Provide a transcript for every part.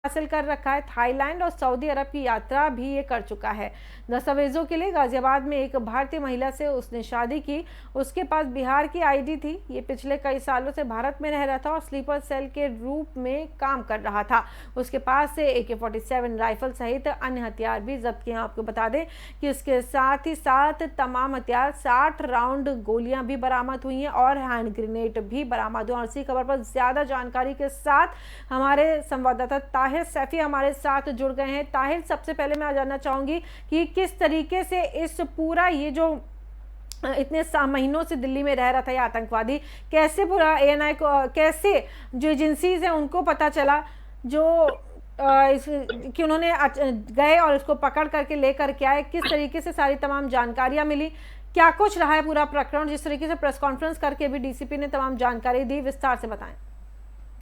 हासिल कर रखा है। थाईलैंड और सऊदी अरब की यात्रा भी ये कर चुका है। दस्तावेजों के लिए गाजियाबाद में एक भारतीय महिला से उसने शादी की। उसके पास बिहार की आईडी थी। ये पिछले कई सालों से भारत में रह रहा था और स्लीपर सेल के रूप में काम कर रहा था। उसके पास से AK-47 राइफल सहित अन्य हथियार भी जब्त किए। आपको बता दें कि इसके साथ ही साथ तमाम हथियार 60 राउंड गोलियां भी बरामद हुई हैं और हैंड ग्रेनेड भी बरामद हुए। और इसी खबर पर ज्यादा जानकारी के साथ हमारे संवाददाता ताहिर सैफी हमारे साथ जुड़ गए हैं। ताहिर, सबसे पहले मैं जानना चाहूंगी कि किस तरीके से इस पूरा ये जो इतने महीनों से दिल्ली में रह रहा था ये आतंकवादी, कैसे पूरा ANI को, कैसे जो एजेंसीज हैं उनको पता चला जो कि उन्होंने गए और इसको पकड़ करके लेकर के आए, किस तरीके से सारी तमाम जानकारियां मिली, क्या कुछ रहा है पूरा प्रकरण? जिस तरीके से प्रेस कॉन्फ्रेंस करके भी DCP ने तमाम जानकारी दी, विस्तार से बताएं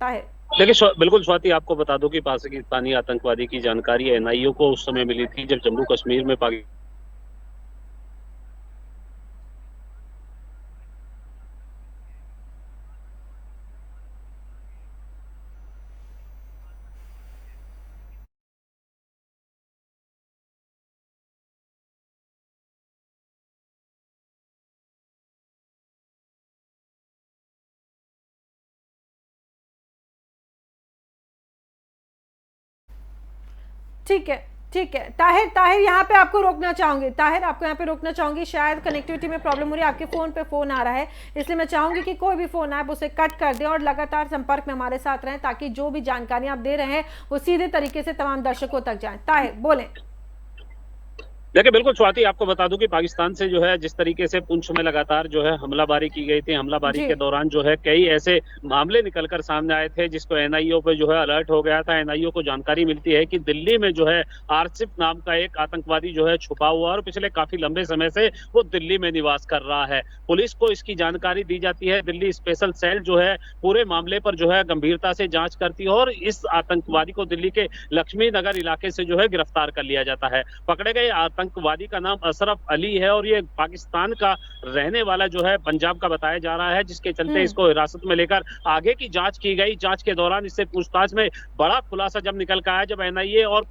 ताहिर। देखिए बिल्कुल स्वाति, आपको बता दूं कि पाकिस्तानी आतंकवादी की जानकारी NIO को उस समय मिली थी जब जम्मू कश्मीर में ठीक है, ठीक है ताहिर, यहाँ पे आपको रोकना चाहूंगी। ताहिर, आपको यहाँ पे रोकना चाहूंगी, शायद कनेक्टिविटी में प्रॉब्लम हो रही है, आपके फोन पे फोन आ रहा है, इसलिए मैं चाहूंगी कि कोई भी फोन आए आप उसे कट कर दें और लगातार संपर्क में हमारे साथ रहें ताकि जो भी जानकारी आप दे रहे हैं वो सीधे तरीके से तमाम दर्शकों तक जाए। ताहिर बोलें। देखिए बिल्कुल स्वाति, आपको बता दूं कि पाकिस्तान से जो है जिस तरीके से पुंछ में लगातार जो है हमलाबारी की गई थी, हमलाबारी के दौरान जो है कई ऐसे मामले निकलकर सामने आए थे जिसको NIO पे जो है अलर्ट हो गया था। NIO को जानकारी मिलती है कि दिल्ली में जो है आरसिफ नाम का एक आतंकवादी जो है छुपा हुआ और पिछले काफी लंबे समय से वो दिल्ली में निवास कर रहा है। पुलिस को इसकी जानकारी दी जाती है। दिल्ली स्पेशल सेल जो है पूरे मामले पर जो है गंभीरता से जांच करती है और इस आतंकवादी को दिल्ली के लक्ष्मी नगर इलाके से जो है गिरफ्तार कर लिया जाता है। पकड़े गए आतंकवादी का नाम अशरफ अली है और ये पाकिस्तान का रहने वाला जो है पंजाब का बताया जा रहा है, जिसके चलते इसको हिरासत में लेकर आगे की जांच की गई। जांच के दौरान इससे पूछताछ में बड़ा खुलासा जब निकल कर आया, जब NIA और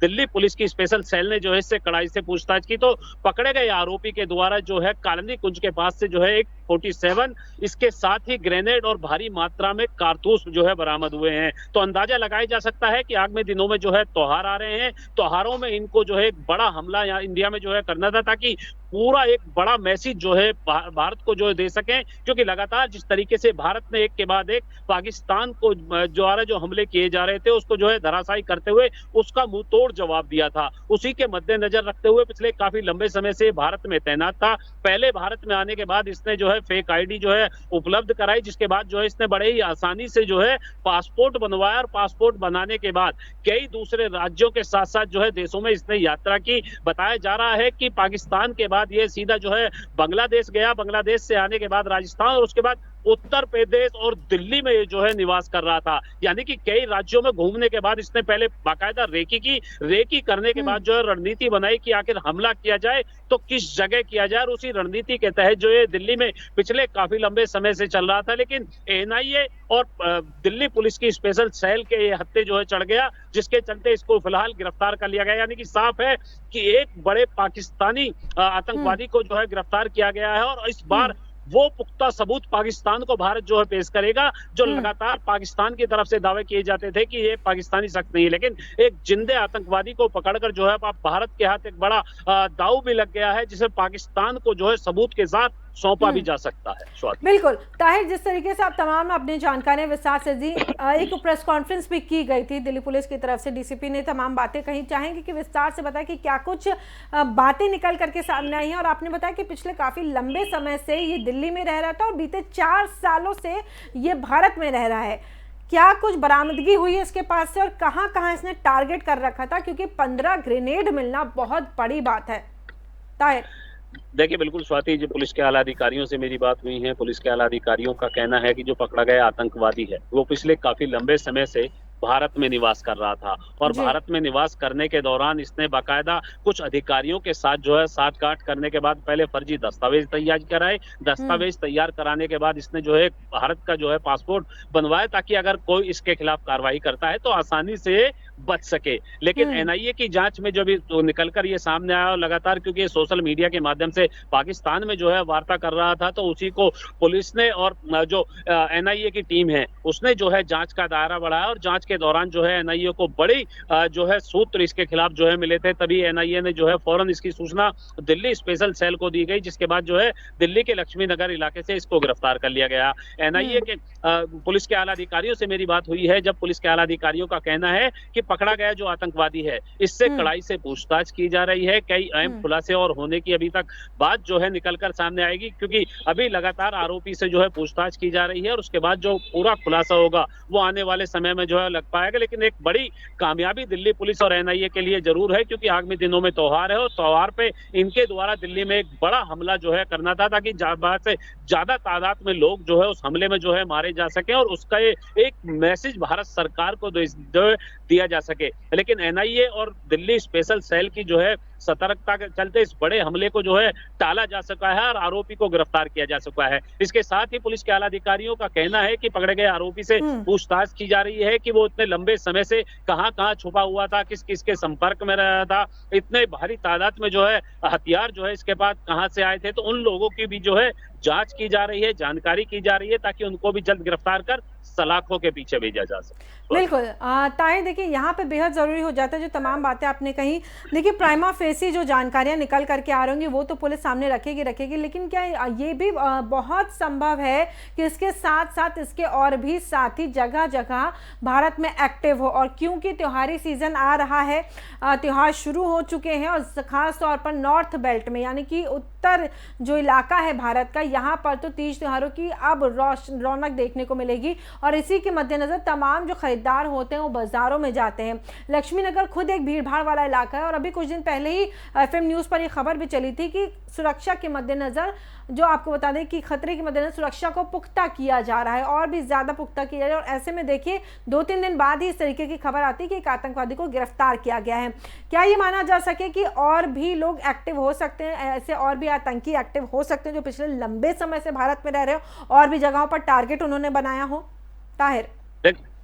दिल्ली पुलिस की स्पेशल सेल ने जो है इससे कड़ाई से पूछताछ की तो पकड़े गए आरोपी के द्वारा जो है कालनी कुंज के पास से जो है एक 47 इसके साथ ही ग्रेनेड और भारी मात्रा में कारतूस जो है बरामद हुए हैं। तो अंदाजा लगाया जा सकता है कि आगामी दिनों में जो है त्योहार आ रहे हैं, त्योहारों में इनको जो है एक बड़ा हमला यहाँ इंडिया में जो है करना था ताकि पूरा एक बड़ा मैसेज जो है भारत को जो दे सकें, क्योंकि लगातार जिस तरीके से भारत ने एक के बाद एक पाकिस्तान को जो हमले किए जा रहे थे उसको जो है धराशायी करते हुए उसका मुंह तोड़ जवाब दिया था। उसी के मद्देनजर रखते हुए पिछले काफी लंबे समय से भारत में तैनात था। पहले भारत में आने के बाद इसने जो है फेक आईडी जो है उपलब्ध कराई, जिसके बाद जो है इसने बड़े ही आसानी से जो है पासपोर्ट बनवाया और पासपोर्ट बनाने के बाद कई दूसरे राज्यों के साथ साथ जो है देशों में इसने यात्रा की। बताया जा रहा है कि पाकिस्तान के बाद ये सीधा जो है बांग्लादेश गया, बांग्लादेश से आने के बाद राजस्थान और उसके बाद उत्तर प्रदेश और दिल्ली में जो है निवास कर रहा था। यानी कि कई राज्यों में घूमने के बाद इसने पहले बाकायदा रेकी करने के बाद जो है रणनीति बनाई कि आखिर हमला किया जाए तो किस जगह किया जाए, और उसी रणनीति के तहत जो है दिल्ली में पिछले काफी लंबे समय से चल रहा था। लेकिन NIA और दिल्ली पुलिस की स्पेशल सेल के ये हत्थे जो है चढ़ गया, जिसके चलते इसको फिलहाल गिरफ्तार कर लिया गया। यानी कि साफ है कि एक बड़े पाकिस्तानी आतंकवादी को जो है गिरफ्तार किया गया है और इस बार वो पुख्ता सबूत पाकिस्तान को भारत जो है पेश करेगा, जो लगातार पाकिस्तान की तरफ से दावे किए जाते थे कि ये पाकिस्तानी शख्स नहीं है। लेकिन एक जिंदे आतंकवादी को पकड़कर जो है भारत के हाथ एक बड़ा दाव भी लग गया है, जिसे पाकिस्तान को जो है सबूत के साथ सौंपा भी जा सकता है। बिल्कुल ताहिर, जिस तरीके से आप तमाम अपनी जानकारी विस्तार से दी, एक प्रेस कॉन्फ्रेंस भी की गई थी दिल्ली पुलिस की तरफ से, DCP ने तमाम बातें कही, चाहेंगे कि विस्तार से बताएं कि क्या कुछ बातें निकल करके सामने आई हैं। और आपने बताया कि पिछले काफी लंबे समय से ये दिल्ली में रह रहा था और बीते 4 सालों से ये भारत में रह रहा है। क्या कुछ बरामदगी हुई है इसके पास से और कहां कहां इसने टारगेट कर रखा था, क्योंकि 15 ग्रेनेड मिलना बहुत बड़ी बात है। ताहिर देखिए बिल्कुल स्वाति, जो पुलिस के आला अधिकारियों से मेरी बात हुई है, पुलिस के आला अधिकारियों का कहना है कि जो पकड़ा गया आतंकवादी है वो पिछले काफी लंबे समय से भारत में निवास कर रहा था और जी। भारत में निवास करने के दौरान इसने बाकायदा कुछ अधिकारियों के साथ जो है साठ-गांठ करने के बाद पहले फर्जी दस्तावेज तैयार कराए। हम्म। दस्तावेज तैयार कराने के बाद इसने जो है भारत का जो है पासपोर्ट बनवाया ताकि अगर कोई इसके खिलाफ कार्रवाई करता है तो आसानी से बच सके। लेकिन हम्म। एनआईए की जांच में जब तो निकल कर ये सामने आया और लगातार क्योंकि ये सोशल मीडिया के माध्यम से पाकिस्तान में जो है वार्ता कर रहा था, तो उसी को पुलिस ने और जो एनआईए की टीम है उसने जो है जांच का दायरा बढ़ाया और जांच के दौरान जो है एनआईए को बड़ी जो है सूत्र इसके खिलाफ जो है मिले थे। तभी एनआईए ने जो है फौरन इसकी सूचना दिल्ली स्पेशल सेल को दी गई, जिसके बाद जो है दिल्ली के लक्ष्मी नगर इलाके से इसको गिरफ्तार कर लिया गया। एनआईए हम्म। के पुलिस के आला अधिकारियों से मेरी बात हुई है, जब पुलिस के आला अधिकारियों का कहना है कि पकड़ा गया जो आतंकवादी है इससे हम्म। कड़ाई से पूछताछ की जा रही है। कई अहम हम्म। खुलासे और होने की अभी तक बात जो है निकलकर सामने आएगी, क्योंकि अभी लगातार आरोपी से जो है पूछताछ की जा रही है और उसके बाद जो पूरा खुलासा होगा वो आने वाले समय में जो है लग पाएगा। लेकिन एक बड़ी कामयाबी दिल्ली पुलिस और एनआईए के लिए जरूर है, क्योंकि आगामी दिनों में त्योहार है और त्योहार पे इनके द्वारा दिल्ली में एक बड़ा हमला जो है करना था ताकि ज्यादा से ज्यादा तादाद में लोग जो है उस हमले में जो है मारे जा सके और उसका एक मैसेज भारत सरकार को दिया जा सके। लेकिन एनआईए और दिल्ली स्पेशल सेल की जो है सतर्कता के चलते इस बड़े हमले को जो है टाला जा सका है और आरोपी को गिरफ्तार किया जा सका है। इसके साथ ही पुलिस के आला अधिकारियों का कहना है कि पकड़े गए आरोपी से पूछताछ की जा रही है कि वो इतने लंबे समय से कहां-कहां छुपा हुआ था, किस किस के संपर्क में रहा था, इतने भारी तादाद में जो है हथियार जो है इसके पास कहां से आए थे। तो उन लोगों की भी जो है जांच की जा रही है, जानकारी की जा रही है ताकि उनको भी जल्द गिरफ्तार कर सलाखों के पीछे भेजा जा सके। बिल्कुल। ताहिर, देखिए यहाँ पे बेहद ज़रूरी हो जाता है जो तमाम बातें आपने कही। देखिए प्राइमा फेसी जो जानकारियाँ निकल करके आ रही होंगी वो तो पुलिस सामने रखेगी, लेकिन क्या ये भी बहुत संभव है कि इसके साथ साथ इसके और भी साथी जगह जगह भारत में एक्टिव हो, और क्योंकि त्योहारी सीज़न आ रहा है, त्यौहार शुरू हो चुके हैं और ख़ास तौर पर नॉर्थ बेल्ट में यानी कि उत्तर जो इलाका है भारत का, यहाँ पर तो तीज त्योहारों की अब रौनक देखने को मिलेगी और इसी के मद्देनज़र तमाम जो खरीदार होते हैं वो बाज़ारों में जाते हैं। लक्ष्मी नगर खुद एक भीड़ भाड़ वाला इलाका है और अभी कुछ दिन पहले ही एफएम न्यूज़ पर ये खबर भी चली थी कि सुरक्षा के मद्देनज़र, जो आपको बता दें कि खतरे के मद्देनज़र सुरक्षा को पुख्ता किया जा रहा है और भी ज़्यादा पुख्ता किया जा रहा है। और ऐसे में देखिए 2-3 दिन बाद ही इस तरीके की खबर आती है कि एक आतंकवादी को गिरफ्तार किया गया है। क्या ये माना जा सके कि और भी लोग एक्टिव हो सकते हैं, ऐसे और भी आतंकी एक्टिव हो सकते हैं जो पिछले लंबे समय से भारत में रह रहे हो और भी जगहों पर टारगेट उन्होंने बनाया हो? ताहिर,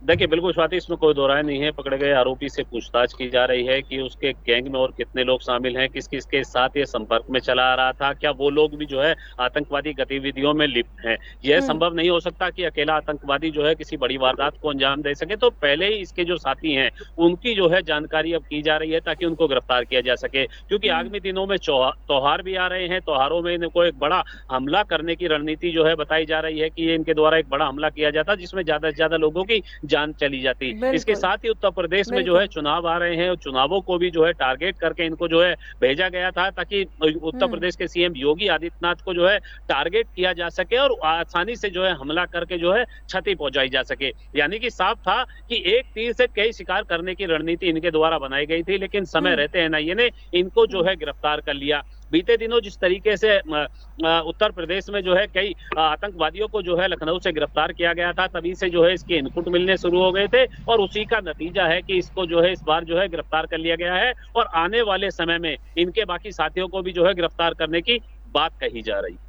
देखिए बिल्कुल स्वाति, इसमें कोई दो राय नहीं है। पकड़े गए आरोपी से पूछताछ की जा रही है कि उसके गैंग में और कितने लोग शामिल हैं, किस किस के साथ ये संपर्क में चला आ रहा था, क्या वो लोग भी जो है आतंकवादी गतिविधियों में लिप्त हैं। यह संभव नहीं हो सकता कि अकेला आतंकवादी जो है किसी बड़ी वारदात को अंजाम दे सके, तो पहले ही इसके जो साथी हैं उनकी जो है जानकारी अब की जा रही है ताकि उनको गिरफ्तार किया जा सके। क्योंकि आगामी दिनों में त्योहार भी आ रहे हैं, त्योहारों में इनको एक बड़ा हमला करने की रणनीति जो है बताई जा रही है कि इनके द्वारा एक बड़ा हमला किया जाता जिसमें ज्यादा से ज्यादा लोगों की जान चली जाती। इसके साथ ही उत्तर प्रदेश में जो है चुनाव आ रहे हैं, चुनावों को भी जो है टारगेट करके इनको जो है भेजा गया था ताकि उत्तर प्रदेश के सीएम योगी आदित्यनाथ को जो है टारगेट किया जा सके और आसानी से जो है हमला करके जो है क्षति पहुंचाई जा सके। यानी कि साफ था कि एक तीर से कई शिकार करने की रणनीति इनके द्वारा बनाई गई थी, लेकिन समय रहते एनआईए ने इनको जो है गिरफ्तार कर लिया। बीते दिनों जिस तरीके से उत्तर प्रदेश में जो है कई आतंकवादियों को जो है लखनऊ से गिरफ्तार किया गया था, तभी से जो है इसके इनपुट मिलने शुरू हो गए थे और उसी का नतीजा है कि इसको जो है इस बार जो है गिरफ्तार कर लिया गया है और आने वाले समय में इनके बाकी साथियों को भी जो है गिरफ्तार करने की बात कही जा रही है।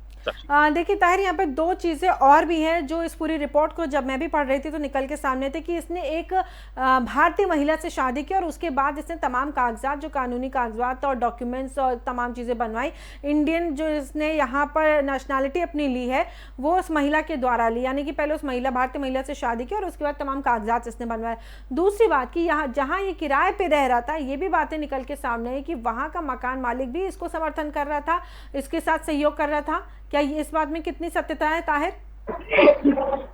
देखिए ताहिर, यहाँ पे दो चीज़ें और भी हैं जो इस पूरी रिपोर्ट को जब मैं भी पढ़ रही थी तो निकल के सामने थे कि इसने एक भारतीय महिला से शादी की और उसके बाद इसने तमाम कागजात, जो कानूनी कागजात और डॉक्यूमेंट्स और तमाम चीज़ें बनवाई। इंडियन जो इसने यहाँ पर नेशनैलिटी अपनी ली है वो उस महिला के द्वारा ली, यानी कि पहले उस महिला, भारतीय महिला से शादी की और उसके बाद तमाम कागजात इसने बनवाए। दूसरी बात कि यहाँ जहाँ ये किराए पर रह रहा था, ये भी बातें निकल के सामने है कि वहाँ का मकान मालिक भी इसको समर्थन कर रहा था, इसके साथ सहयोग कर रहा था। क्या ये इस बात में कितनी सत्यता है ताहिर?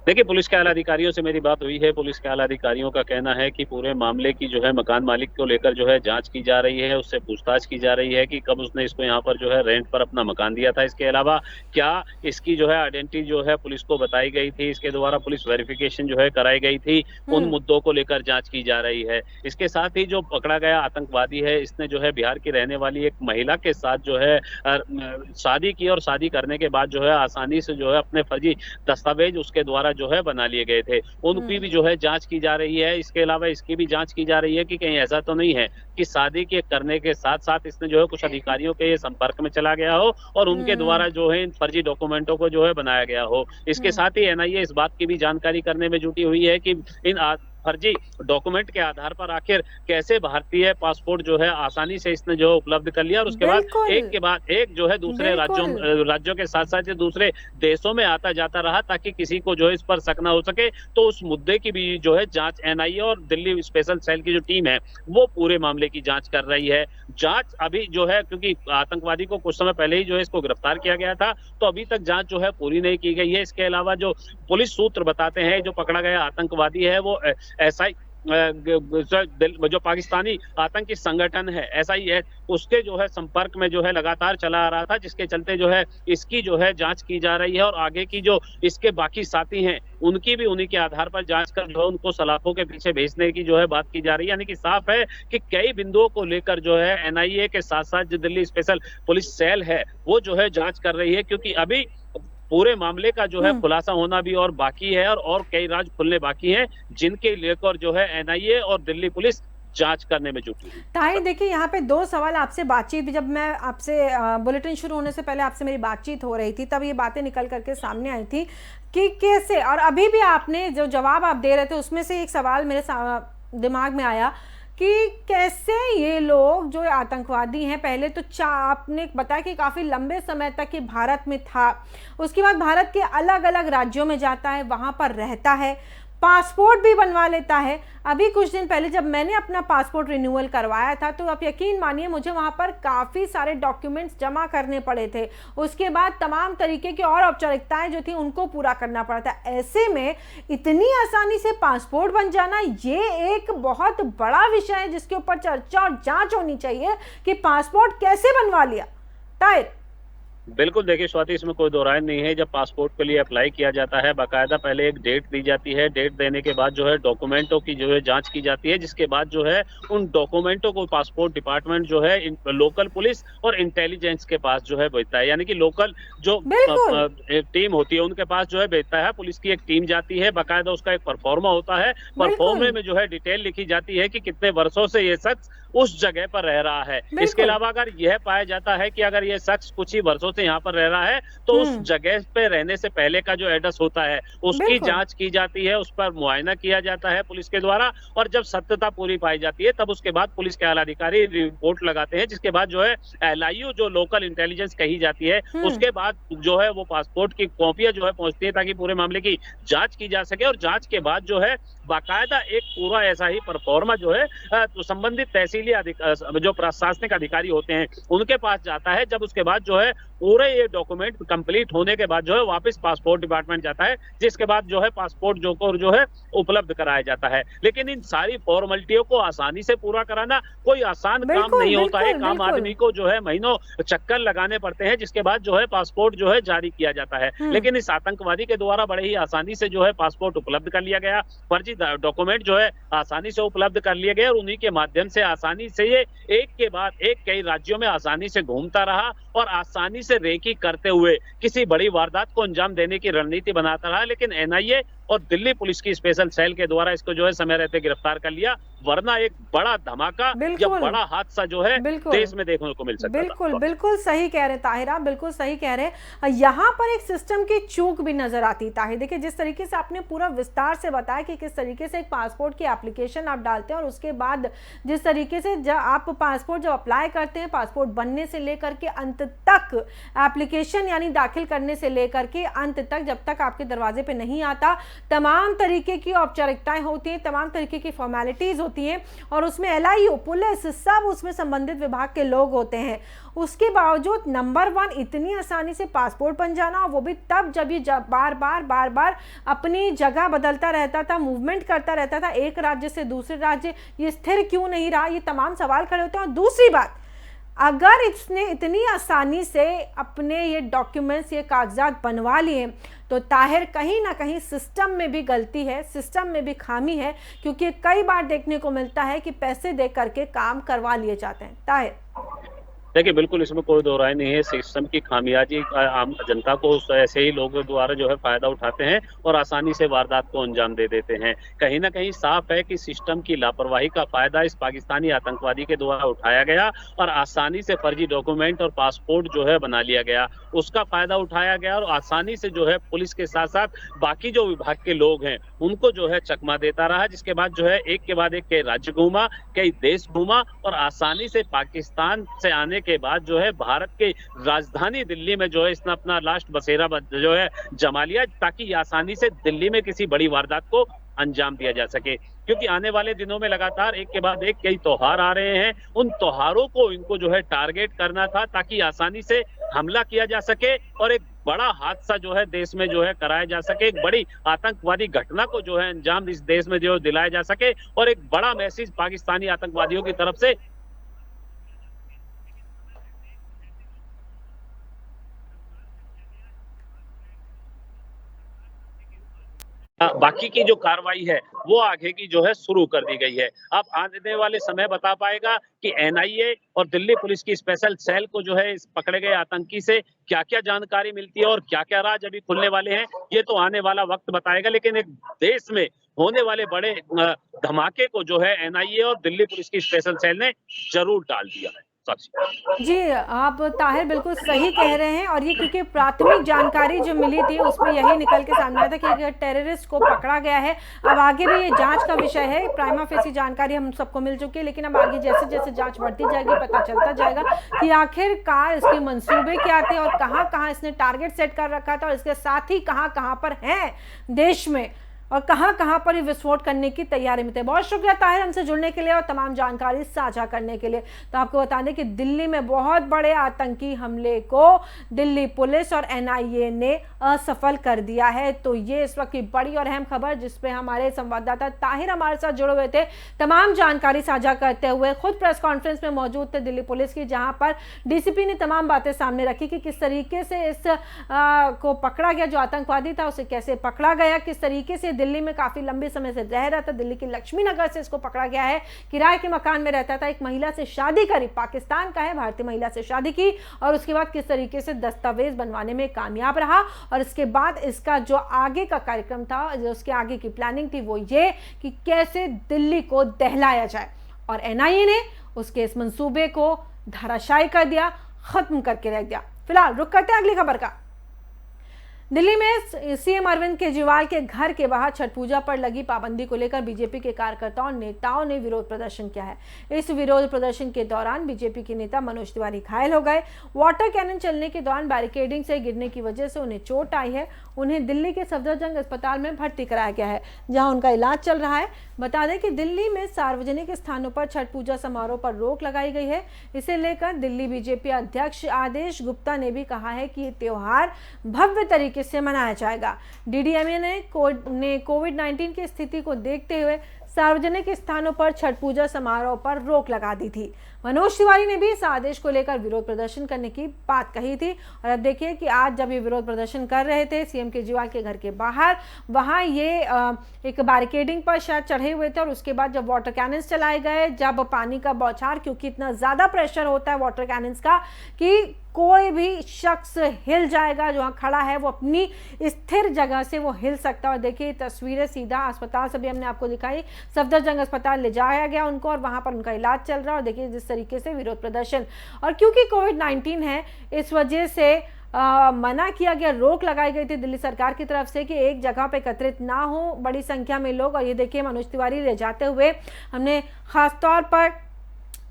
देखिए पुलिस के आला अधिकारियों से मेरी बात हुई है। पुलिस के आला अधिकारियों का कहना है कि पूरे मामले की जो है मकान मालिक को लेकर जो है जांच की जा रही है, उससे पूछताछ की जा रही है कि कब उसने इसको यहाँ पर जो है रेंट पर अपना मकान दिया था। इसके अलावा क्या इसकी जो है आइडेंटिटी जो है पुलिस को बताई गई थी, इसके द्वारा पुलिस वेरिफिकेशन जो है कराई गई थी, उन मुद्दों को लेकर जांच की जा रही है। इसके साथ ही जो पकड़ा गया आतंकवादी है, इसने जो है बिहार की रहने वाली एक महिला के साथ जो है शादी की और शादी करने के बाद जो है आसानी से जो है अपने फर्जी दस्तावेज उसके द्वारा जो है बना लिए गए थे, उनकी भी जो है जांच की जा रही है। इसके अलावा इसकी भी जांच की जा रही है कि कहीं ऐसा तो नहीं है कि शादी के करने के साथ साथ इसने जो है कुछ अधिकारियों के संपर्क में चला गया हो और उनके द्वारा जो है इन फर्जी डॉक्यूमेंटों को जो है बनाया गया हो। इसके साथ ही एनआईए इस बात की भी जानकारी करने में जुटी हुई है कि इन फर्जी डॉक्यूमेंट के आधार पर आखिर कैसे भारतीय पासपोर्ट जो है आसानी से इसने जो उपलब्ध कर लिया और उसके बाद एक के बाद एक जो है दूसरे राज्यों के साथ साथ दूसरे देशों में आता जाता रहा ताकि किसी को जो है इस पर शक ना हो सके। तो उस मुद्दे की भी जो है जांच एनआईए और दिल्ली स्पेशल सेल की जो टीम है वो पूरे मामले की जांच कर रही है। जांच अभी जो है, क्योंकि आतंकवादी को कुछ समय पहले ही जो है इसको गिरफ्तार किया गया था, तो अभी तक जांच जो है पूरी नहीं की गई है। इसके अलावा जो पुलिस सूत्र बताते हैं जो पकड़ा गया आतंकवादी है वो एसआई जो पाकिस्तानी आतंकी संगठन है एसआईएस उसके जो है संपर्क में जो है लगातार चला आ रहा था, जिसके चलते जो है इसकी जो है जांच की जा रही है और आगे की जो इसके बाकी साथी हैं उनकी भी उन्हीं के आधार पर जांच कर जो है उनको सलाखों के पीछे भेजने की जो है बात की जा रही है। यानी कि साफ है कि कई बिंदुओं को लेकर जो है एनआईए के साथ साथ जो दिल्ली स्पेशल पुलिस सेल है वो जो है जांच कर रही है, क्योंकि अभी पूरे मामले का जो है खुलासा होना भी और बाकी है और कई राज खुलने बाकी हैं जिनके लेकर जो है एनआईए और दिल्ली पुलिस जांच करने में जुटी है। ताहिर देखिए, यहाँ पे दो सवाल आपसे बातचीत भी, जब मैं आपसे बुलेटिन शुरू होने से पहले आपसे मेरी बातचीत हो रही थी तब ये बातें निकल करके सामने आई थी कि कैसे, और अभी भी आपने जो जवाब आप दे रहे थे उसमें से एक सवाल मेरे दिमाग में आया कि कैसे ये लोग जो आतंकवादी हैं, पहले तो आपने बताया कि काफ़ी लंबे समय तक ये भारत में था, उसके बाद भारत के अलग अलग राज्यों में जाता है, वहाँ पर रहता है, पासपोर्ट भी बनवा लेता है। अभी कुछ दिन पहले जब मैंने अपना पासपोर्ट रिन्यूअल करवाया था तो आप यकीन मानिए मुझे वहाँ पर काफ़ी सारे डॉक्यूमेंट्स जमा करने पड़े थे, उसके बाद तमाम तरीके की और औपचारिकताएं जो थी उनको पूरा करना पड़ा था। ऐसे में इतनी आसानी से पासपोर्ट बन जाना ये एक बहुत बड़ा विषय है जिसके ऊपर चर्चा और जांच होनी चाहिए कि पासपोर्ट कैसे बनवा लिया। ताहिर बिल्कुल, देखिए स्वाति, इसमें कोई दो राय नहीं है। जब पासपोर्ट के लिए अप्लाई किया जाता है बाकायदा पहले एक डेट दी जाती है, डेट देने के बाद जो है डॉक्यूमेंटों की जो है जांच की जाती है, जिसके बाद जो है उन डॉक्यूमेंटों को पासपोर्ट डिपार्टमेंट जो है लोकल पुलिस और इंटेलिजेंस के पास जो है भेजता है। यानी कि लोकल जो टीम होती है उनके पास जो है भेजता है, पुलिस की एक टीम जाती है, बाकायदा उसका एक परफॉर्मा होता है, परफॉर्मे में जो है डिटेल लिखी जाती है कि कितने वर्षों से ये शख्स उस जगह पर रह रहा है। इसके अलावा अगर यह पाया जाता है कि अगर ये शख्स कुछ ही वर्षों से यहाँ पर रह रहा है तो उस जगह पे रहने से पहले का जो एड्रेस होता है उसकी जांच की जाती है, उस पर मुआयना किया जाता है पुलिस के द्वारा, और जब सत्यता पूरी पाई जाती है तब उसके बाद पुलिस के आला अधिकारी रिपोर्ट लगाते हैं, जिसके बाद जो है एलआईयू जो लोकल इंटेलिजेंस कही जाती है उसके बाद जो है वो पासपोर्ट की कॉपियां जो है पहुंचती है ताकि पूरे मामले की जांच की जा सके। और जांच के बाद जो है बाकायदा एक पूरा ऐसा ही परफॉर्मा जो है तो संबंधित तहसीली जो प्रशासनिक अधिकारी होते हैं उनके पास जाता है। जब उसके बाद जो है पूरे ये डॉक्यूमेंट कंप्लीट होने के बाद जो है वापस पासपोर्ट डिपार्टमेंट जाता है, जिसके बाद जो है पासपोर्ट जो है उपलब्ध कराया जाता है। लेकिन इन सारी फॉर्मेलिटियों को आसानी से पूरा कराना कोई आसान काम नहीं होता है। आम आदमी को जो है महीनों चक्कर लगाने पड़ते हैं, जिसके बाद जो है पासपोर्ट जो है जारी किया जाता है। लेकिन इस आतंकवादी के द्वारा बड़े ही आसानी से जो है पासपोर्ट उपलब्ध कर लिया गया, फर्जी डॉक्यूमेंट जो है आसानी से उपलब्ध कर लिए गए और उन्हीं के माध्यम से आसानी से ये एक के बाद एक कई राज्यों में आसानी से घूमता रहा और आसानी से रेकी करते हुए किसी बड़ी वारदात को अंजाम देने की रणनीति बनाता रहा। लेकिन एनआईए और दिल्ली पुलिस की स्पेशल सेल के द्वारा इसको जो है समय रहते गिरफ्तार कर लिया, वरना एक बड़ा धमाका या बड़ा हादसा जो है देश में देखने को मिल सकता था। बिल्कुल सही कह रहे ताहिर, आप बिल्कुल सही कह रहे। यहाँ पर एक सिस्टम की चूक भी नजर आती ताहिर। देखिए जिस तरीके से आपने पूरा विस्तार से बताया कि किस तरीके से एक पासपोर्ट की एप्लीकेशन आप डालते हैं और उसके बाद जिस तरीके से जब आप पासपोर्ट जब अप्लाई करते हैं, पासपोर्ट बनने से लेकर के अंत तक एप्लीकेशन यानी दाखिल करने से लेकर के अंत तक जब तक आपके दरवाजे पे नहीं आता, तमाम तरीके की औपचारिकताएं होती हैं, तमाम तरीके की फॉर्मेलिटीज होती हैं और उसमें एलआईयू पुलिस सब उसमें संबंधित विभाग के लोग होते हैं। उसके बावजूद नंबर 1 इतनी आसानी से पासपोर्ट बन जाना, वो भी तब जब ये बार बार अपनी जगह बदलता रहता था, मूवमेंट करता रहता था एक राज्य से दूसरे राज्य, ये स्थिर क्यों नहीं रहा, ये तमाम सवाल खड़े होते हैं। और दूसरी बात, अगर इसने इतनी आसानी से अपने ये डॉक्यूमेंट्स ये कागजात बनवा लिए तो ताहिर कहीं ना कहीं सिस्टम में भी गलती है, सिस्टम में भी खामी है, क्योंकि कई बार देखने को मिलता है कि पैसे दे करके काम करवा लिए जाते हैं। ताहिर देखिए, बिल्कुल इसमें कोई दो राय नहीं है। सिस्टम की खामियाजी आम जनता को ऐसे ही लोगों द्वारा जो है फ़ायदा उठाते हैं और आसानी से वारदात को अंजाम दे देते हैं। कहीं न कहीं साफ़ है कि सिस्टम की लापरवाही का फ़ायदा इस पाकिस्तानी आतंकवादी के द्वारा उठाया गया और आसानी से फर्जी डॉक्यूमेंट और पासपोर्ट जो है बना लिया गया। उसका फ़ायदा उठाया गया और आसानी से जो है पुलिस के साथ-साथ बाकी जो विभाग के लोग हैं, उनको जो है चकमा देता रहा, जिसके बाद जो है एक के बाद एक कई राज्य घूमा, कई देश घूमा और आसानी से पाकिस्तान से आने के बाद जो है भारत के राजधानी दिल्ली में जो है इसने अपना लास्ट बसेरा जो है जमा लिया, ताकि आसानी से दिल्ली में किसी बड़ी वारदात को अंजाम दिया जा सके। क्योंकि आने वाले दिनों में लगातार एक के बाद एक कई त्योहार आ रहे हैं, उन त्योहारों को इनको जो है टारगेट करना था, ताकि आसानी से हमला किया जा सके और एक बड़ा हादसा जो है देश में जो है कराया जा सके, एक बड़ी आतंकवादी घटना को जो है अंजाम इस देश में जो है दिलाया जा सके और एक बड़ा मैसेज पाकिस्तानी आतंकवादियों की तरफ से बाकी की जो कार्रवाई है वो आगे की जो है शुरू कर दी गई है। अब आने वाले समय बता पाएगा कि एनआईए और दिल्ली पुलिस की स्पेशल सेल को जो है इस पकड़े गए आतंकी से क्या-क्या जानकारी मिलती है और क्या-क्या राज अभी खुलने वाले हैं, ये तो आने वाला वक्त बताएगा। लेकिन एक देश में होने वाले बड़े धमाके को जो है एनआईए और दिल्ली पुलिस की स्पेशल सेल ने जरूर टाल दिया है। साक्षी। जी, आप ताहिर बिल्कुल सही कह रहे हैं और ये क्योंकि प्राथमिक जानकारी जो मिली थी उसमें यही निकल के सामने आया था कि एक टेररिस्ट को पकड़ा गया है। अब आगे भी ये जांच का विषय है, प्राइमा फेसी जानकारी हम सबको मिल चुकी है, लेकिन अब आगे जैसे जैसे जांच बढ़ती जाएगी पता चलता जाएगा कि आखिरकार इसके मंसूबे क्या थे और कहाँ कहाँ इसने टारगेट सेट कर रखा था और इसके साथ ही कहाँ कहाँ पर हैं देश में और कहां कहां पर ये विस्फोट करने की तैयारी में थे। बहुत शुक्रिया ताहिर हमसे जुड़ने के लिए और तमाम जानकारी साझा करने के लिए। तो आपको बता दें कि दिल्ली में बहुत बड़े आतंकी हमले को दिल्ली पुलिस और एनआईए ने असफल कर दिया है। तो ये इस वक्त की बड़ी और अहम खबर जिसपे हमारे संवाददाता ताहिर हमारे साथ जुड़े हुए थे, तमाम जानकारी साझा करते हुए खुद प्रेस कॉन्फ्रेंस में मौजूद थे दिल्ली पुलिस की, जहां पर डीसीपी ने तमाम बातें सामने रखी कि किस तरीके से इस को पकड़ा गया, जो आतंकवादी था उसे कैसे पकड़ा गया, किस तरीके से दिल्ली में काफी लंबे समय से रह रहा था, दिल्ली के लक्ष्मी नगर से इसको पकड़ा गया है, किराए के मकान में रहता था, एक महिला से शादी करी, पाकिस्तान का है, भारतीय महिला से शादी की और उसके बाद किस तरीके से दस्तावेज बनवाने में कामयाब रहा और इसके बाद इसका जो आगे का कार्यक्रम था, जो उसके आगे की प्लानिंग थी वो ये कि कैसे दिल्ली को दहलाया जाए और एनआईए ने उसके इस मंसूबे को धराशायी कर दिया, खत्म करके रख दिया। फिलहाल रुक करते हैं अगली खबर का। दिल्ली में सीएम अरविंद केजरीवाल के घर के बाहर छठ पूजा पर लगी पाबंदी को लेकर बीजेपी के कार्यकर्ताओं और नेताओं ने विरोध प्रदर्शन किया है। इस विरोध प्रदर्शन के दौरान बीजेपी के नेता मनोज तिवारी घायल हो गए। वाटर कैनन चलने के दौरान बैरिकेडिंग से गिरने की वजह से उन्हें चोट आई है। उन्हें दिल्ली के सफदरजंग अस्पताल में भर्ती कराया गया है, जहां उनका इलाज चल रहा है। बता दें कि दिल्ली में सार्वजनिक स्थानों पर छठ पूजा समारोह पर रोक लगाई गई है। इसे लेकर दिल्ली बीजेपी अध्यक्ष आदेश गुप्ता ने भी कहा है कि ये त्योहार भव्य तरीके से मनाया जाएगा। डीडीएमए ने कोविड-19 की स्थिति को देखते हुए सार्वजनिक स्थानों पर छठ पूजा समारोह पर रोक लगा दी थी। मनोज तिवारी ने भी इस आदेश को लेकर विरोध प्रदर्शन करने की बात कही थी और अब देखिए कि आज जब ये विरोध प्रदर्शन कर रहे थे सीएम केजरीवाल के घर के बाहर, वहां ये एक बैरिकेडिंग पर शायद चढ़े हुए थे और उसके बाद जब वाटर कैनन्स चलाए गए, जब पानी का बौछार, क्योंकि इतना ज्यादा प्रेशर होता है वाटर कैनन्स का कि कोई भी शख्स हिल जाएगा, जो खड़ा है वो अपनी स्थिर जगह से वो हिल सकता है। और देखिए तस्वीरें सीधा अस्पताल से भी हमने आपको दिखाई, सफदरजंग अस्पताल ले जाया गया उनको और वहां पर उनका इलाज चल रहा है। और देखिए जिस तरीके से विरोध प्रदर्शन, और क्योंकि कोविड-19 है इस वजह से मना किया गया, रोक लगाई गई थी दिल्ली सरकार की तरफ से कि एक जगह पे एकत्रित ना हो बड़ी संख्या में लोग। और ये देखिए मनोज तिवारी ले जाते हुए हमने खास तौर पर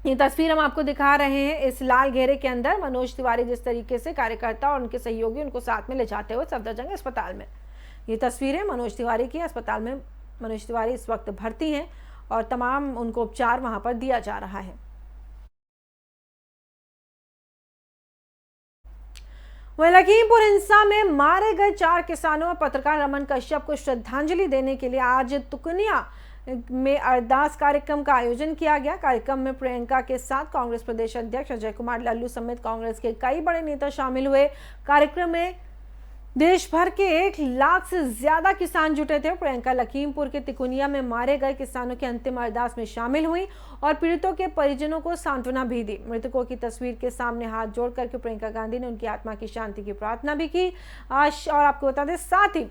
ये तस्वीर हम आपको दिखा रहे हैं, इस लाल घेरे के अंदर मनोज तिवारी जिस तरीके से कार्यकर्ता और उनके सहयोगी उनको साथ में ले जाते हुए सफदरजंग अस्पताल में। ये तस्वीरें मनोज तिवारी की, अस्पताल में मनोज तिवारी इस वक्त भर्ती हैं और तमाम उनको उपचार वहां पर दिया जा रहा है। वहीं लखीमपुर हिंसा में मारे गए 4 किसानों और पत्रकार रमन कश्यप को श्रद्धांजलि देने के लिए आज तुकनिया में अरदास कार्यक्रम का आयोजन किया गया। कार्यक्रम में प्रियंका के साथ कांग्रेस प्रदेश अध्यक्ष अजय कुमार लल्लू समेत कांग्रेस के कई बड़े नेता शामिल हुए। कार्यक्रम में देश भर के 1 लाख से ज्यादा किसान जुटे थे। प्रियंका लखीमपुर के तिकोनिया में मारे गए किसानों के अंतिम अरदास में शामिल हुई और पीड़ितों के परिजनों को सांत्वना भी दी। मृतकों की तस्वीर के सामने हाथ जोड़ करके प्रियंका गांधी ने उनकी आत्मा की शांति की प्रार्थना भी की। और आपको बता दें, साथ ही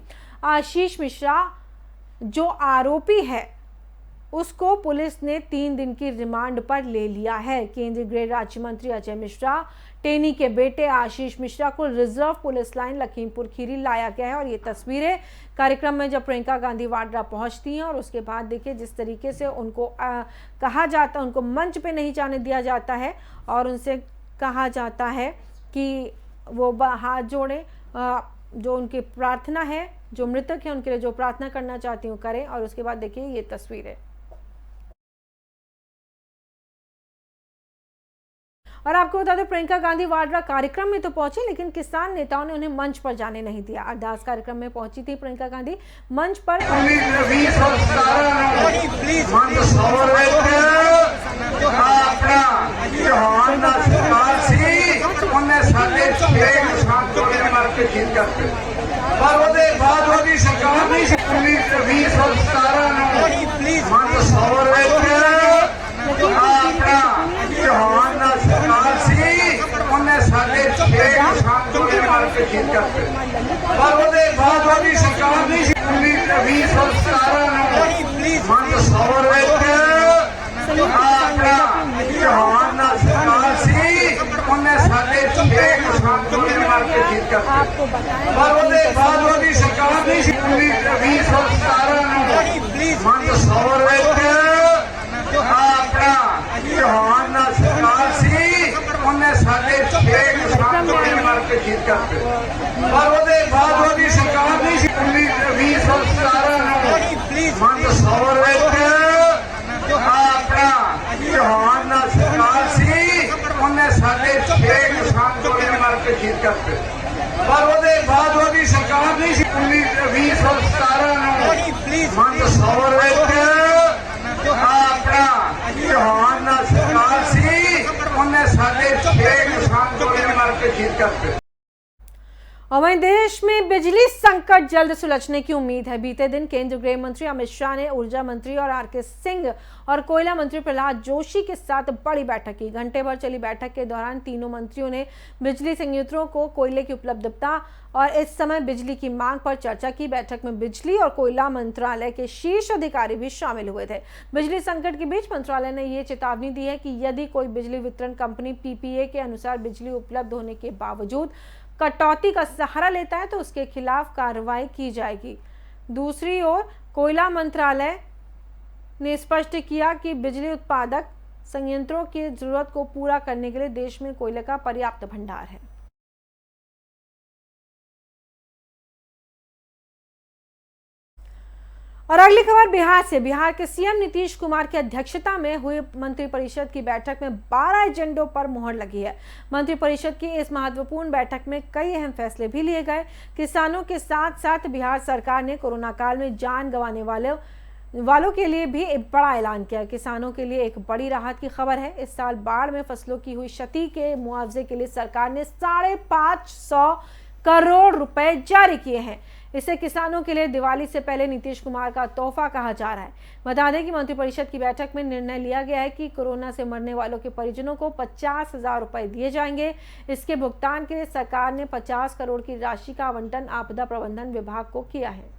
आशीष मिश्रा जो आरोपी है उसको पुलिस ने 3 दिन की रिमांड पर ले लिया है। केंद्रीय गृह राज्य मंत्री अजय मिश्रा टेनी के बेटे आशीष मिश्रा को reserve police line Lakhimpur Kheri लाया गया है और ये तस्वीरें कार्यक्रम में जब प्रियंका गांधी वाड्रा पहुंचती हैं और उसके बाद देखिए जिस तरीके से उनको कहा जाता है, उनको मंच पे नहीं जाने दिया जाता है और उनसे कहा जाता है कि वो हाथ जोड़े, जो उनकी प्रार्थना है, जो मृतक है उनके लिए जो प्रार्थना करना चाहती हूँ करें। और उसके बाद देखिए ये तस्वीरें। और आपको बता दें, प्रियंका गांधी वाड्रा कार्यक्रम में तो पहुंची लेकिन किसान नेताओं ने उन्हें मंच पर जाने नहीं दिया। अरदास कार्यक्रम में पहुंची थी प्रियंका गांधी, मंच पर आपको बताएं और वहीं देश में बिजली संकट जल्द सुलझने की उम्मीद है। बीते दिन केंद्रीय गृह मंत्री अमित शाह ने ऊर्जा मंत्री और आरके सिंह और कोयला मंत्री प्रहलाद जोशी के साथ बड़ी बैठक की। घंटे भर चली बैठक के दौरान तीनों मंत्रियों ने बिजली संयंत्रों को कोयले की उपलब्धता और इस समय बिजली की मांग पर चर्चा की। बैठक में बिजली और कोयला मंत्रालय के शीर्ष अधिकारी भी शामिल हुए थे। बिजली संकट के बीच मंत्रालय ने ये चेतावनी दी है कि यदि कोई बिजली वितरण कंपनी पीपीए के अनुसार बिजली उपलब्ध होने के बावजूद कटौती का सहारा लेता है तो उसके खिलाफ कार्रवाई की जाएगी। दूसरी ओर कोयला मंत्रालय ने स्पष्ट किया कि बिजली उत्पादक संयंत्रों की जरूरत को पूरा करने के लिए देश में कोयले का पर्याप्त भंडार है। और अगली खबर बिहार से। बिहार के सीएम नीतीश कुमार की अध्यक्षता में हुई मंत्रिपरिषद की बैठक में 12 एजेंडों पर मुहर लगी है। मंत्रिपरिषद की इस महत्वपूर्ण बैठक में कई अहम फैसले भी लिए गए। किसानों के साथ साथ बिहार सरकार ने कोरोना काल में जान गंवाने वालों के लिए भी एक बड़ा ऐलान किया। किसानों के लिए एक बड़ी राहत की खबर है। इस साल बाढ़ में फसलों की हुई क्षति के मुआवजे के लिए सरकार ने 550 करोड़ रुपए जारी किए हैं। इसे किसानों के लिए दिवाली से पहले नीतीश कुमार का तोहफा कहा जा रहा है। बता दें कि मंत्रिपरिषद की बैठक में निर्णय लिया गया है कि कोरोना से मरने वालों के परिजनों को 50,000 रुपए दिए जाएंगे। इसके भुगतान के लिए सरकार ने 50 करोड़ की राशि का आवंटन आपदा प्रबंधन विभाग को किया है।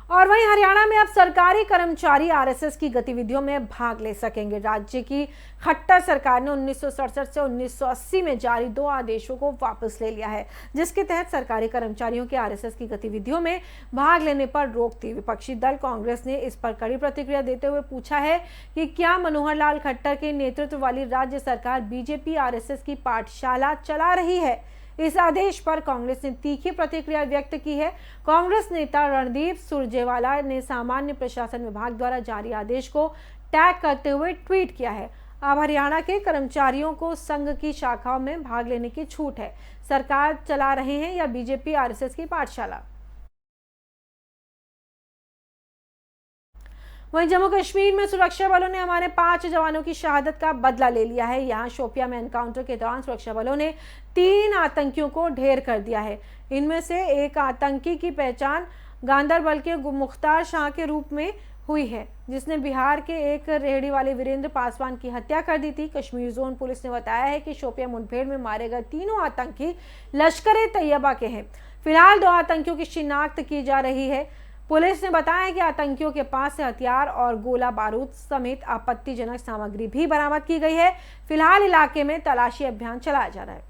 और वहीं हरियाणा में अब सरकारी कर्मचारी आरएसएस की गतिविधियों में भाग ले सकेंगे। राज्य की खट्टर सरकार ने 1967 से 1980 में जारी 2 आदेशों को वापस ले लिया है, जिसके तहत सरकारी कर्मचारियों के आरएसएस की गतिविधियों में भाग लेने पर रोक थी। विपक्षी दल कांग्रेस ने इस पर कड़ी प्रतिक्रिया देते हुए पूछा है कि क्या मनोहर लाल खट्टर के नेतृत्व वाली राज्य सरकार बीजेपी आरएसएस की पाठशाला चला रही है। इस आदेश पर कांग्रेस ने तीखी प्रतिक्रिया व्यक्त की है। कांग्रेस नेता रणदीप सुरजेवाला ने सामान्य प्रशासन विभाग द्वारा जारी आदेश को टैग करते हुए ट्वीट किया है। अब हरियाणा के कर्मचारियों को संघ की शाखाओं में भाग लेने की छूट है। सरकार चला रहे हैं या बीजेपी आरएसएस की पाठशाला। वहीं जम्मू कश्मीर में सुरक्षा बलों ने हमारे 5 जवानों की शहादत का बदला ले लिया है। यहां शोपिया में एनकाउंटर के दौरान सुरक्षा बलों ने 3 आतंकियों को ढेर कर दिया है। इनमें से एक आतंकी की पहचान गांदरबल के मुख्तार शाह के रूप में हुई है, जिसने बिहार के एक रेहड़ी वाले वीरेंद्र पासवान की हत्या कर दी थी। कश्मीर जोन पुलिस ने बताया है कि शोपिया मुठभेड़ में मारे गए तीनों आतंकी लश्कर ए तैयबा के हैं। फिलहाल 2 आतंकियों की शिनाख्त की जा रही है। पुलिस ने बताया कि आतंकियों के पास से हथियार और गोला बारूद समेत आपत्तिजनक सामग्री भी बरामद की गई है। फिलहाल इलाके में तलाशी अभियान चलाया जा रहा है।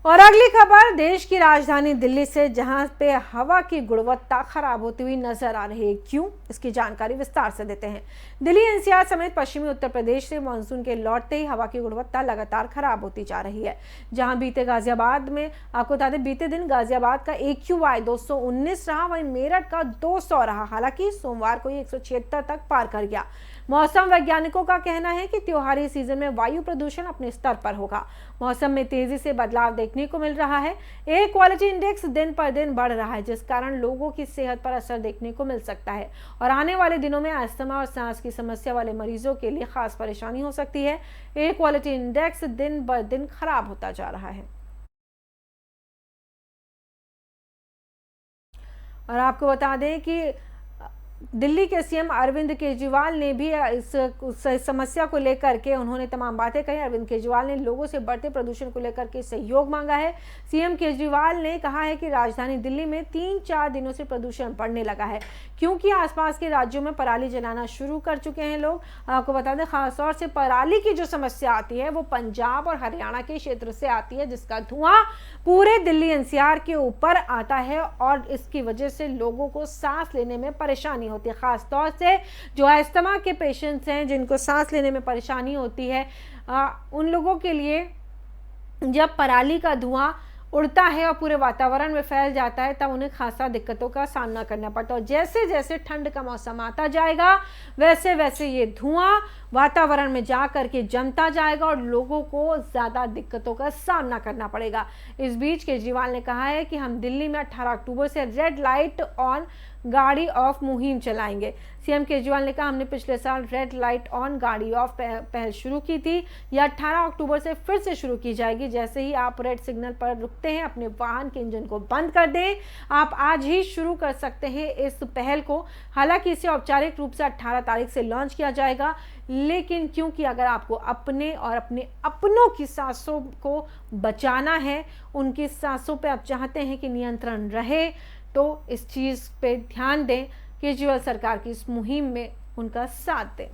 और अगली खबर देश की राजधानी दिल्ली से, जहां पे हवा की गुणवत्ता खराब होती हुई नजर आ रही है। क्यों, इसकी जानकारी विस्तार से देते हैं। दिल्ली एनसीआर समेत पश्चिमी उत्तर प्रदेश से मानसून के लौटते ही हवा की गुणवत्ता लगातार खराब होती जा रही है। जहां बीते गाजियाबाद में, आपको बता दें, बीते दिन गाजियाबाद का AQI 219 रहा, वहीं मेरठ का 200 रहा। हालांकि सोमवार को ये 176 तक पार कर गया। मौसम वैज्ञानिकों का कहना है कि त्योहारी सीजन में वायु प्रदूषण अपने स्तर पर होगा। मौसम में तेजी से बदलाव देखने को मिल रहा है। एयर क्वालिटी इंडेक्स दिन पर दिन बढ़ रहा है, जिस कारण लोगों की सेहत पर असर देखने को मिल सकता है और आने वाले दिनों में अस्थमा और सांस की समस्या वाले मरीजों के लिए खास परेशानी हो सकती है। एयर क्वालिटी इंडेक्स दिन ब दिन खराब होता जा रहा है। और आपको बता दें कि दिल्ली के सीएम अरविंद केजरीवाल ने भी इस समस्या को लेकर के उन्होंने तमाम बातें कही। अरविंद केजरीवाल ने लोगों से बढ़ते प्रदूषण को लेकर के सहयोग मांगा है। सीएम केजरीवाल ने कहा है कि राजधानी दिल्ली में 3-4 दिनों से प्रदूषण बढ़ने लगा है, क्योंकि आसपास के राज्यों में पराली जलाना शुरू कर चुके हैं लोग। आपको बता दें, खासतौर से पराली की जो समस्या आती है वो पंजाब और हरियाणा के क्षेत्र से आती है, जिसका धुआं पूरे दिल्ली एनसीआर के ऊपर आता है और इसकी वजह से लोगों को सांस लेने में परेशानी होती है। खास तौर से जो अस्थमा के पेशेंट्स हैं, जिनको सांस लेने में परेशानी होती है, उन लोगों के लिए जब पराली का धुआं उड़ता है और पूरे वातावरण में फैल जाता है, तब उन्हें खासा दिक्कतों का सामना करना पड़ता है। और जैसे जैसे ठंड का मौसम आता जाएगा, वैसे वैसे ये धुआं वातावरण में जा करके जमता जाएगा और लोगों को ज़्यादा दिक्कतों का सामना करना पड़ेगा। इस बीच केजरीवाल ने कहा है कि हम दिल्ली में 18 अक्टूबर से रेड लाइट ऑन गाड़ी ऑफ मुहिम चलाएंगे। सीएम केजरीवाल ने कहा, हमने पिछले साल रेड लाइट ऑन गाड़ी ऑफ पहल शुरू की थी। यह 18 अक्टूबर से फिर से शुरू की जाएगी। जैसे ही आप रेड सिग्नल पर रुकते हैं, अपने वाहन के इंजन को बंद कर दें। आप आज ही शुरू कर सकते हैं इस पहल को। हालांकि इसे औपचारिक रूप से 18 तारीख से लॉन्च किया जाएगा, लेकिन क्योंकि अगर आपको अपने और अपने अपनों की सांसों को बचाना है, उनकी सांसों पे आप चाहते हैं कि नियंत्रण रहे, तो इस चीज़ पे ध्यान दें। केजरीवाल सरकार की इस मुहिम में उनका साथ दें।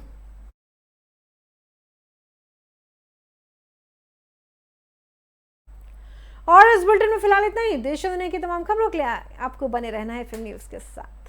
और इस बुलेटिन में फिलहाल इतना ही। देश और दुनिया की तमाम खबरों के लिए आपको बने रहना है FM न्यूज़ के साथ।